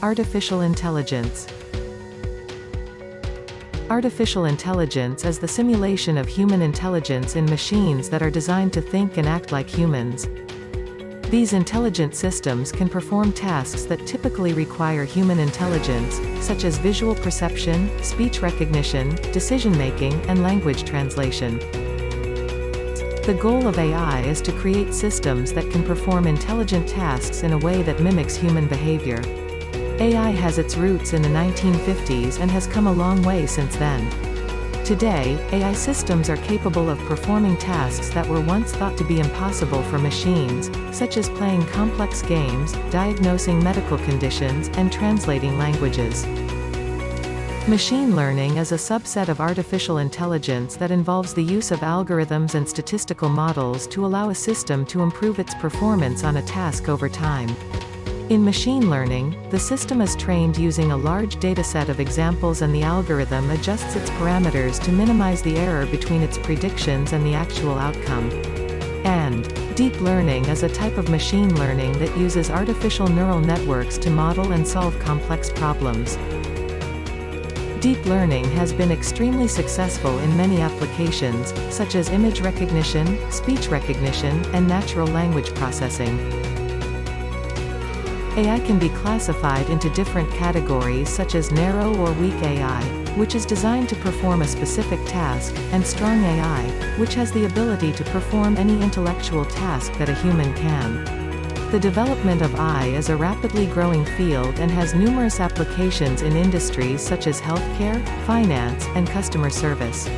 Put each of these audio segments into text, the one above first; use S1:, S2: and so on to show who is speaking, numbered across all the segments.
S1: Artificial intelligence. Artificial intelligence is the simulation of human intelligence in machines that are designed to think and act like humans. These intelligent systems can perform tasks that typically require human intelligence, such as visual perception, speech recognition, decision-making, and language translation. The goal of AI is to create systems that can perform intelligent tasks in a way that mimics human behavior. AI has its roots in the 1950s and has come a long way since then. Today, AI systems are capable of performing tasks that were once thought to be impossible for machines, such as playing complex games, diagnosing medical conditions, and translating languages. Machine learning is a subset of artificial intelligence that involves the use of algorithms and statistical models to allow a system to improve its performance on a task over time. In machine learning, the system is trained using a large dataset of examples and the algorithm adjusts its parameters to minimize the error between its predictions and the actual outcome. And deep learning is a type of machine learning that uses artificial neural networks to model and solve complex problems. Deep learning has been extremely successful in many applications, such as image recognition, speech recognition, and natural language processing. AI can be classified into different categories such as narrow or weak AI, which is designed to perform a specific task, and strong AI, which has the ability to perform any intellectual task that a human can. The development of AI is a rapidly growing field and has numerous applications in industries such as healthcare, finance, and customer service.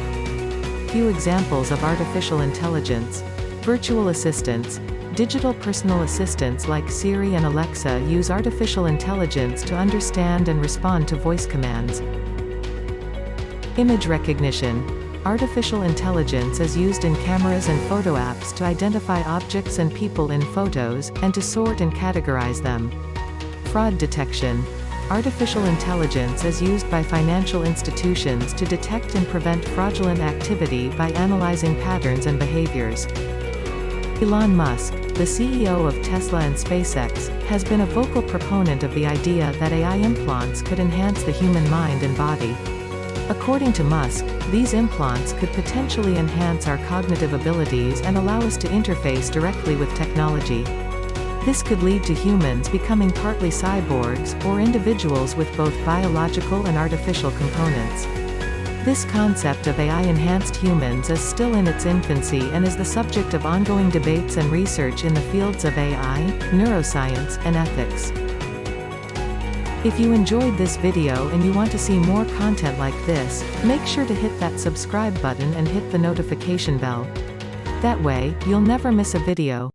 S1: Few examples of artificial intelligence. Virtual assistants. Digital personal assistants like Siri and Alexa use artificial intelligence to understand and respond to voice commands. Image recognition. Artificial intelligence is used in cameras and photo apps to identify objects and people in photos, and to sort and categorize them. Fraud detection. Artificial intelligence is used by financial institutions to detect and prevent fraudulent activity by analyzing patterns and behaviors. Elon Musk, the CEO of Tesla and SpaceX, has been a vocal proponent of the idea that AI implants could enhance the human mind and body. According to Musk, these implants could potentially enhance our cognitive abilities and allow us to interface directly with technology. This could lead to humans becoming partly cyborgs, or individuals with both biological and artificial components. This concept of AI-enhanced humans is still in its infancy and is the subject of ongoing debates and research in the fields of AI, neuroscience, and ethics. If you enjoyed this video and you want to see more content like this, make sure to hit that subscribe button and hit the notification bell. That way, you'll never miss a video.